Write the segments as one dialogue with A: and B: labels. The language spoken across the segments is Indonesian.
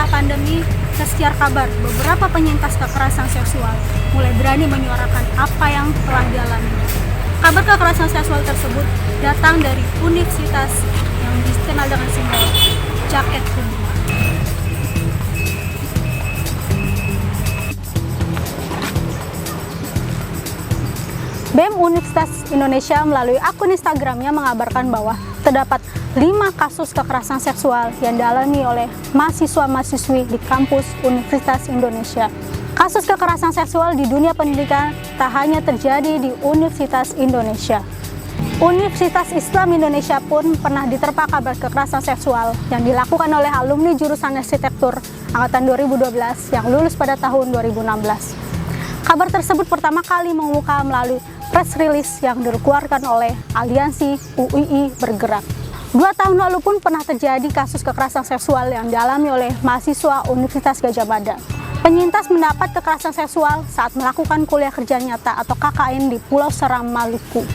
A: tengah pandemi, sesiar kabar beberapa penyintas kekerasan seksual mulai berani menyuarakan apa yang telah dialaminya. Kabar kekerasan seksual tersebut datang dari universitas yang dikenal dengan simbol jaket kuning. BEM Universitas Indonesia melalui akun Instagramnya mengabarkan bahwa terdapat 5 kasus kekerasan seksual yang dialami oleh mahasiswa-mahasiswi di kampus Universitas Indonesia. Kasus kekerasan seksual di dunia pendidikan tak hanya terjadi di Universitas Indonesia. Universitas Islam Indonesia pun pernah diterpa kabar kekerasan seksual yang dilakukan oleh alumni jurusan arsitektur angkatan 2012 yang lulus pada tahun 2016. Kabar tersebut pertama kali mengemuka melalui press release yang dikeluarkan oleh Aliansi UII Bergerak. 2 tahun lalu pun pernah terjadi kasus kekerasan seksual yang dialami oleh mahasiswa Universitas Gadjah Mada. Penyintas mendapat kekerasan seksual saat melakukan kuliah kerja nyata atau KKN di Pulau Seram, Maluku.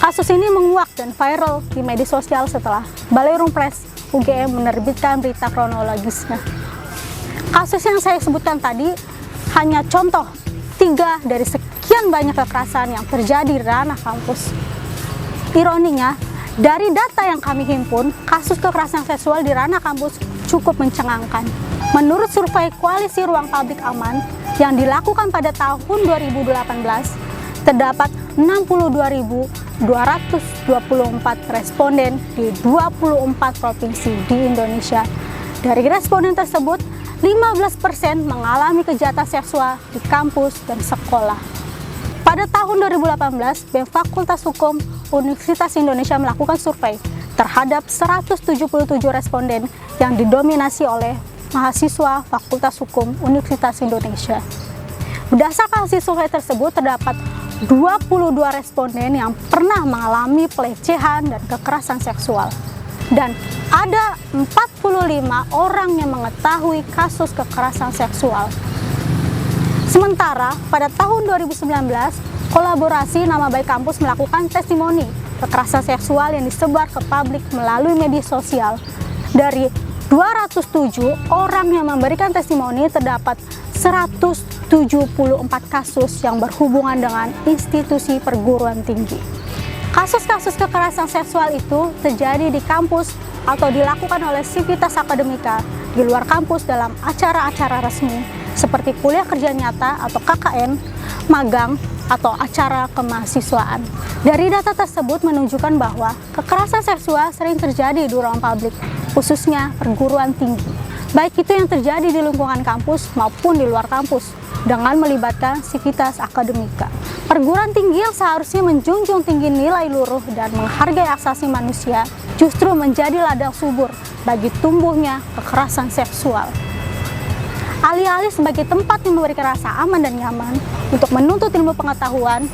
A: Kasus ini menguak dan viral di media sosial setelah Balerung Press UGM menerbitkan berita kronologisnya. Kasus yang saya sebutkan tadi hanya contoh 3 dari sekian banyak kekerasan yang terjadi di ranah kampus. Ironinya, dari data yang kami himpun, kasus kekerasan seksual di ranah kampus cukup mencengangkan. Menurut survei Koalisi Ruang Publik Aman yang dilakukan pada tahun 2018, terdapat 62.224 responden di 24 provinsi di Indonesia. Dari responden tersebut, 15% mengalami kejahatan seksual di kampus dan sekolah. Pada tahun 2018, BEM Fakultas Hukum Universitas Indonesia melakukan survei terhadap 177 responden yang didominasi oleh mahasiswa Fakultas Hukum Universitas Indonesia. Berdasarkan hasil survei tersebut, terdapat 22 responden yang pernah mengalami pelecehan dan kekerasan seksual. Dan ada 45 orang yang mengetahui kasus kekerasan seksual. Sementara pada tahun 2019, kolaborasi Nama Baik Kampus melakukan testimoni kekerasan seksual yang disebar ke publik melalui media sosial. Dari 207 orang yang memberikan testimoni, terdapat 174 kasus yang berhubungan dengan institusi perguruan tinggi. Kasus-kasus kekerasan seksual itu terjadi di kampus atau dilakukan oleh sivitas akademika di luar kampus dalam acara-acara resmi seperti kuliah kerja nyata atau KKN, magang, atau acara kemahasiswaan. Dari data tersebut menunjukkan bahwa kekerasan seksual sering terjadi di ruang publik, khususnya perguruan tinggi. Baik itu yang terjadi di lingkungan kampus maupun di luar kampus, dengan melibatkan sivitas akademika. Perguruan tinggi yang seharusnya menjunjung tinggi nilai luruh dan menghargai asasi manusia, justru menjadi ladang subur bagi tumbuhnya kekerasan seksual. Alih-alih sebagai tempat yang memberikan rasa aman dan nyaman untuk menuntut ilmu pengetahuan,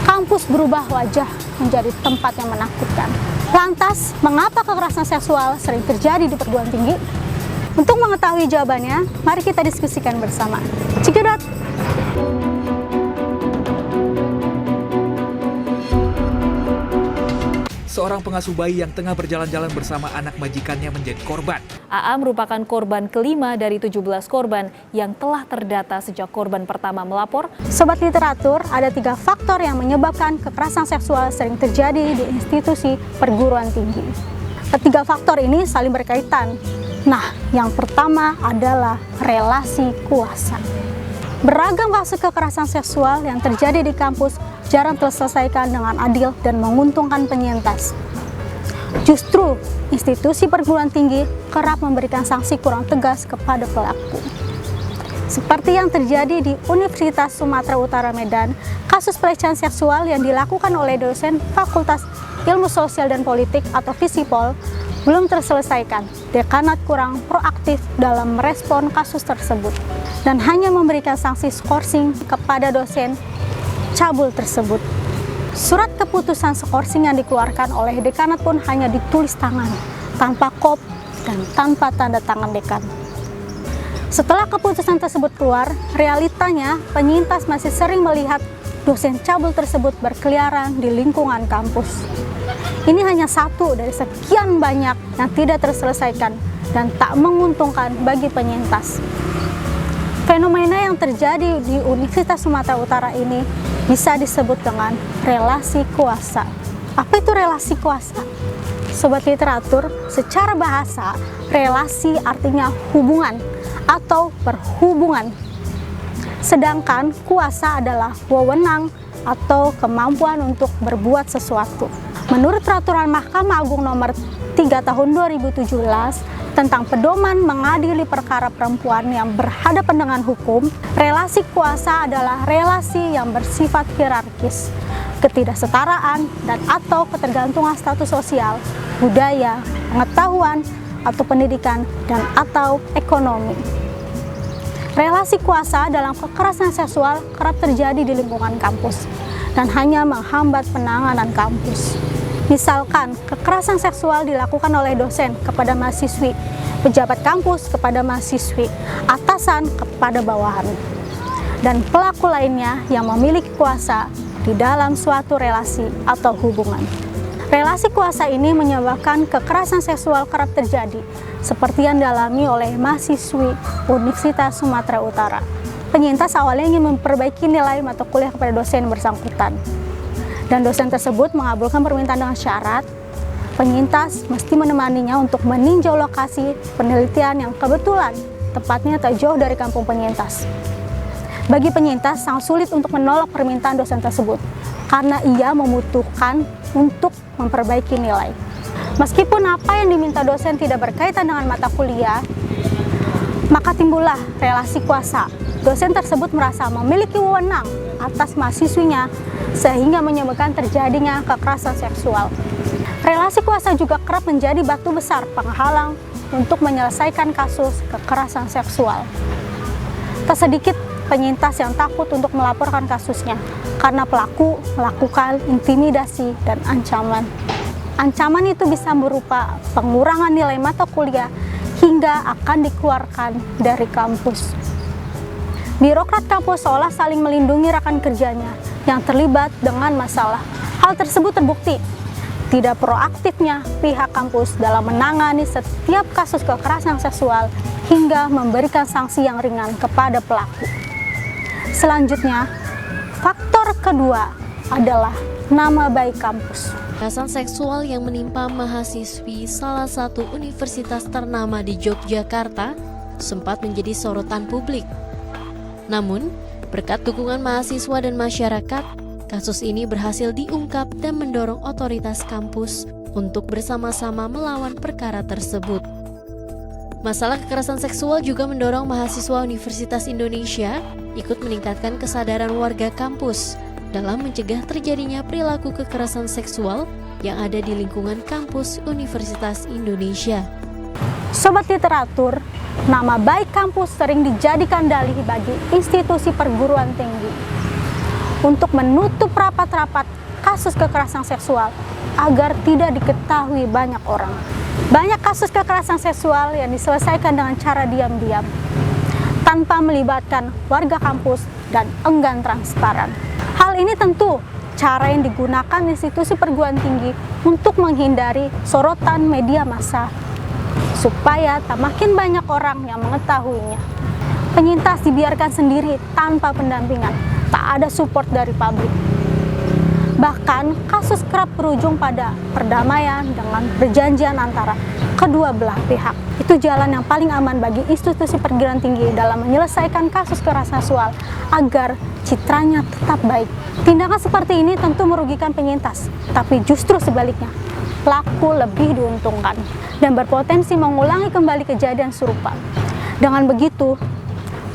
A: kampus berubah wajah menjadi tempat yang menakutkan. Lantas, mengapa kekerasan seksual sering terjadi di perguruan tinggi? Untuk mengetahui jawabannya, mari kita diskusikan bersama. Cikidot!
B: Seorang pengasuh bayi yang tengah berjalan-jalan bersama anak majikannya menjadi korban.
C: AA merupakan korban kelima dari 17 korban yang telah terdata sejak korban pertama melapor.
A: Sobat literatur, ada 3 faktor yang menyebabkan kekerasan seksual sering terjadi di institusi perguruan tinggi. Ketiga faktor ini saling berkaitan. Nah, yang pertama adalah relasi kuasa. Beragam kasus kekerasan seksual yang terjadi di kampus jarang terselesaikan dengan adil dan menguntungkan penyintas. Justru, institusi perguruan tinggi kerap memberikan sanksi kurang tegas kepada pelaku. Seperti yang terjadi di Universitas Sumatera Utara Medan, kasus pelecehan seksual yang dilakukan oleh dosen Fakultas Ilmu Sosial dan Politik atau FISIPOL belum terselesaikan. Dekanat kurang proaktif dalam merespon kasus tersebut dan hanya memberikan sanksi skorsing kepada dosen cabul tersebut. Surat keputusan skorsing yang dikeluarkan oleh dekanat pun hanya ditulis tangan, tanpa kop dan tanpa tanda tangan dekan. Setelah keputusan tersebut keluar, realitanya penyintas masih sering melihat dosen cabul tersebut berkeliaran di lingkungan kampus. Ini hanya satu dari sekian banyak yang tidak terselesaikan dan tak menguntungkan bagi penyintas. Fenomena yang terjadi di Universitas Sumatera Utara ini bisa disebut dengan relasi kuasa. Apa itu relasi kuasa? Sobat literatur, secara bahasa, relasi artinya hubungan atau berhubungan. Sedangkan kuasa adalah wewenang atau kemampuan untuk berbuat sesuatu. Menurut Peraturan Mahkamah Agung Nomor 3 Tahun 2017 tentang pedoman mengadili perkara perempuan yang berhadapan dengan hukum, relasi kuasa adalah relasi yang bersifat hierarkis, ketidaksetaraan dan atau ketergantungan status sosial, budaya, pengetahuan, atau pendidikan, dan atau ekonomi. Relasi kuasa dalam kekerasan seksual kerap terjadi di lingkungan kampus dan hanya menghambat penanganan kampus. Misalkan, kekerasan seksual dilakukan oleh dosen kepada mahasiswi, pejabat kampus kepada mahasiswi, atasan kepada bawahan, dan pelaku lainnya yang memiliki kuasa di dalam suatu relasi atau hubungan. Relasi kuasa ini menyebabkan kekerasan seksual kerap terjadi, seperti yang dialami oleh mahasiswi Universitas Sumatera Utara. Penyintas awalnya ingin memperbaiki nilai mata kuliah kepada dosen bersangkutan, dan dosen tersebut mengabulkan permintaan dengan syarat penyintas mesti menemaninya untuk meninjau lokasi penelitian yang kebetulan tepatnya tak jauh dari kampung penyintas. Bagi penyintas sangat sulit untuk menolak permintaan dosen tersebut karena ia membutuhkan untuk memperbaiki nilai. Meskipun apa yang diminta dosen tidak berkaitan dengan mata kuliah, maka timbullah relasi kuasa. Dosen tersebut merasa memiliki wewenang atas mahasiswinya sehingga menyebabkan terjadinya kekerasan seksual. Relasi kuasa juga kerap menjadi batu besar penghalang untuk menyelesaikan kasus kekerasan seksual. Tak sedikit penyintas yang takut untuk melaporkan kasusnya karena pelaku melakukan intimidasi dan ancaman. Ancaman itu bisa berupa pengurangan nilai mata kuliah hingga akan dikeluarkan dari kampus. Birokrat kampus seolah saling melindungi rekan kerjanya yang terlibat dengan masalah. Hal tersebut terbukti tidak proaktifnya pihak kampus dalam menangani setiap kasus kekerasan seksual hingga memberikan sanksi yang ringan kepada pelaku. Selanjutnya, faktor kedua adalah nama baik kampus.
D: Kekerasan seksual yang menimpa mahasiswi salah satu universitas ternama di Yogyakarta sempat menjadi sorotan publik. Namun, berkat dukungan mahasiswa dan masyarakat, kasus ini berhasil diungkap dan mendorong otoritas kampus untuk bersama-sama melawan perkara tersebut. Masalah kekerasan seksual juga mendorong mahasiswa Universitas Indonesia ikut meningkatkan kesadaran warga kampus dalam mencegah terjadinya perilaku kekerasan seksual yang ada di lingkungan kampus Universitas Indonesia.
A: Sobat literatur, nama baik kampus sering dijadikan dalih bagi institusi perguruan tinggi untuk menutup rapat-rapat kasus kekerasan seksual agar tidak diketahui banyak orang. Banyak kasus kekerasan seksual yang diselesaikan dengan cara diam-diam, tanpa melibatkan warga kampus dan enggan transparan. Hal ini tentu cara yang digunakan institusi perguruan tinggi untuk menghindari sorotan media massa, supaya tak makin banyak orang yang mengetahuinya. Penyintas dibiarkan sendiri tanpa pendampingan, tak ada support dari publik. Bahkan kasus kerap berujung pada perdamaian dengan perjanjian antara kedua belah pihak. Itu jalan yang paling aman bagi institusi perguruan tinggi dalam menyelesaikan kasus kekerasan seksual agar citranya tetap baik. Tindakan seperti ini tentu merugikan penyintas, tapi justru sebaliknya, pelaku lebih diuntungkan dan berpotensi mengulangi kembali kejadian serupa. Dengan begitu,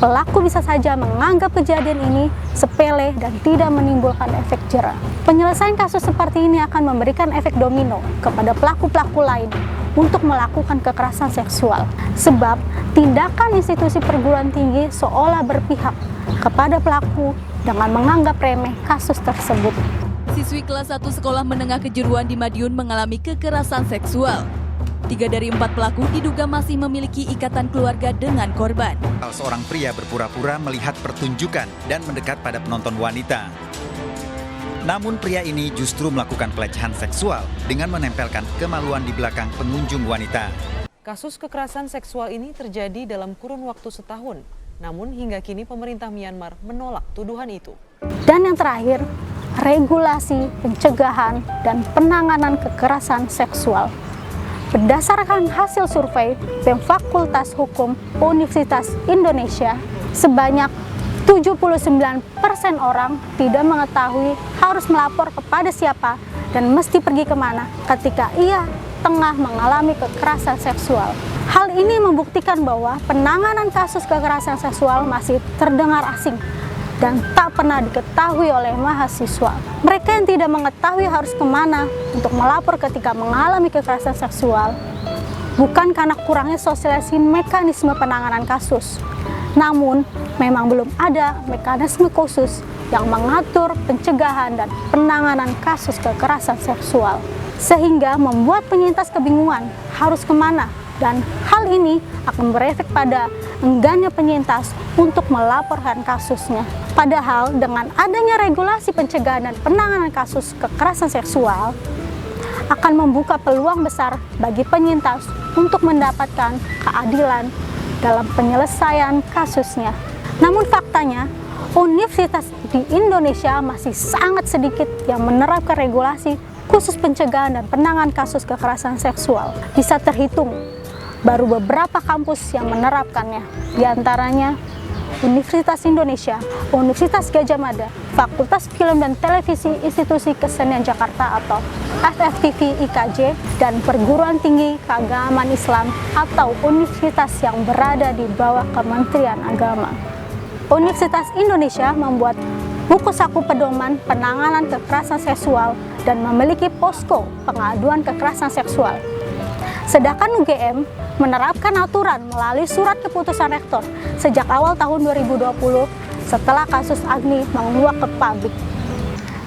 A: pelaku bisa saja menganggap kejadian ini sepele dan tidak menimbulkan efek jera. Penyelesaian kasus seperti ini akan memberikan efek domino kepada pelaku-pelaku lain untuk melakukan kekerasan seksual. Sebab tindakan institusi perguruan tinggi seolah berpihak kepada pelaku dengan menganggap remeh kasus tersebut.
E: Siswi kelas 1 sekolah menengah kejuruan di Madiun mengalami kekerasan seksual. 3 dari 4 pelaku diduga masih memiliki ikatan keluarga dengan korban.
F: Seorang pria berpura-pura melihat pertunjukan dan mendekat pada penonton wanita. Namun pria ini justru melakukan pelecehan seksual dengan menempelkan kemaluan di belakang pengunjung wanita.
G: Kasus kekerasan seksual ini terjadi dalam kurun waktu setahun, namun hingga kini pemerintah Myanmar menolak tuduhan itu.
A: Dan yang terakhir, regulasi pencegahan dan penanganan kekerasan seksual. Berdasarkan hasil survei BEM Fakultas Hukum Universitas Indonesia, sebanyak 79% orang tidak mengetahui harus melapor kepada siapa dan mesti pergi kemana ketika ia tengah mengalami kekerasan seksual. Hal ini membuktikan bahwa penanganan kasus kekerasan seksual masih terdengar asing dan tak pernah diketahui oleh mahasiswa. Mereka yang tidak mengetahui harus kemana untuk melapor ketika mengalami kekerasan seksual bukan karena kurangnya sosialisasi mekanisme penanganan kasus, namun memang belum ada mekanisme khusus yang mengatur pencegahan dan penanganan kasus kekerasan seksual, sehingga membuat penyintas kebingungan harus kemana, dan hal ini akan berefek pada enggannya penyintas untuk melaporkan kasusnya. Padahal dengan adanya regulasi pencegahan dan penanganan kasus kekerasan seksual akan membuka peluang besar bagi penyintas untuk mendapatkan keadilan dalam penyelesaian kasusnya. Namun faktanya, universitas di Indonesia masih sangat sedikit yang menerapkan regulasi khusus pencegahan dan penanganan kasus kekerasan seksual. Bisa terhitung baru beberapa kampus yang menerapkannya, di antaranya Universitas Indonesia, Universitas Gadjah Mada, Fakultas Film dan Televisi Institusi Kesenian Jakarta atau FFTV IKJ, dan Perguruan Tinggi Keagamaan Islam atau universitas yang berada di bawah Kementerian Agama. Universitas Indonesia membuat buku saku pedoman penanganan kekerasan seksual dan memiliki posko pengaduan kekerasan seksual. Sedangkan UGM menerapkan aturan melalui surat keputusan rektor sejak awal tahun 2020 setelah kasus Agni menguak ke publik.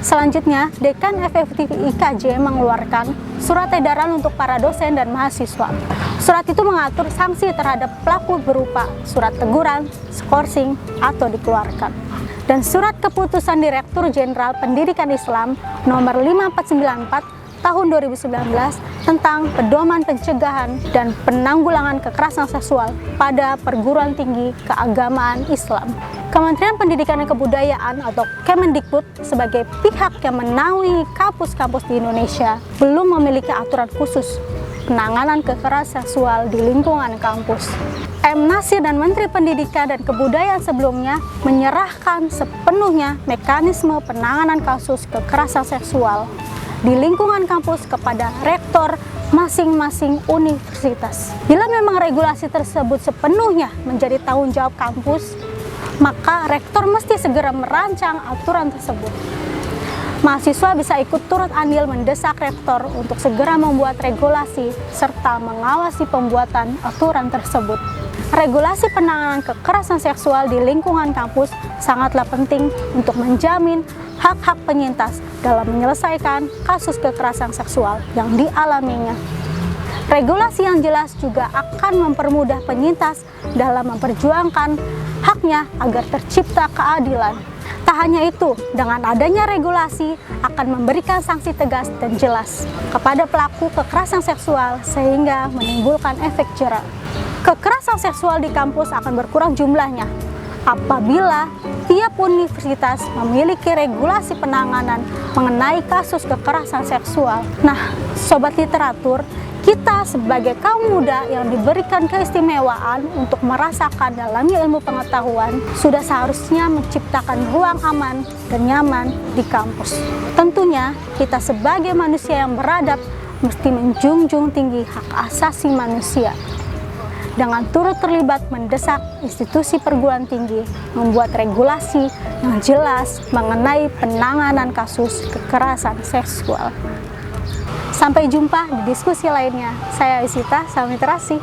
A: Selanjutnya, Dekan FFTV IKJ mengeluarkan surat edaran untuk para dosen dan mahasiswa. Surat itu mengatur sanksi terhadap pelaku berupa surat teguran, skorsing, atau dikeluarkan. Dan surat keputusan Direktur Jenderal Pendidikan Islam nomor 5494 tahun 2019 tentang pedoman pencegahan dan penanggulangan kekerasan seksual pada perguruan tinggi keagamaan Islam. Kementerian Pendidikan dan Kebudayaan atau Kemendikbud sebagai pihak yang menaungi kampus-kampus di Indonesia belum memiliki aturan khusus penanganan kekerasan seksual di lingkungan kampus. M. Nasir dan Menteri Pendidikan dan Kebudayaan sebelumnya menyerahkan sepenuhnya mekanisme penanganan kasus kekerasan seksual di lingkungan kampus kepada rektor masing-masing universitas. Bila memang regulasi tersebut sepenuhnya menjadi tanggung jawab kampus, maka rektor mesti segera merancang aturan tersebut. Mahasiswa bisa ikut turut andil mendesak rektor untuk segera membuat regulasi serta mengawasi pembuatan aturan tersebut. Regulasi penanganan kekerasan seksual di lingkungan kampus sangatlah penting untuk menjamin hak-hak penyintas dalam menyelesaikan kasus kekerasan seksual yang dialaminya. Regulasi yang jelas juga akan mempermudah penyintas dalam memperjuangkan haknya agar tercipta keadilan. Tak hanya itu, dengan adanya regulasi akan memberikan sanksi tegas dan jelas kepada pelaku kekerasan seksual sehingga menimbulkan efek jera. Kekerasan seksual di kampus akan berkurang jumlahnya apabila tiap universitas memiliki regulasi penanganan mengenai kasus kekerasan seksual. Nah, sobat literatur, kita sebagai kaum muda yang diberikan keistimewaan untuk merasakan dalamnya ilmu pengetahuan sudah seharusnya menciptakan ruang aman dan nyaman di kampus. Tentunya kita sebagai manusia yang beradab mesti menjunjung tinggi hak asasi manusia dengan turut terlibat mendesak institusi perguruan tinggi membuat regulasi yang jelas mengenai penanganan kasus kekerasan seksual. Sampai jumpa di diskusi lainnya. Saya Isita, salam literasi.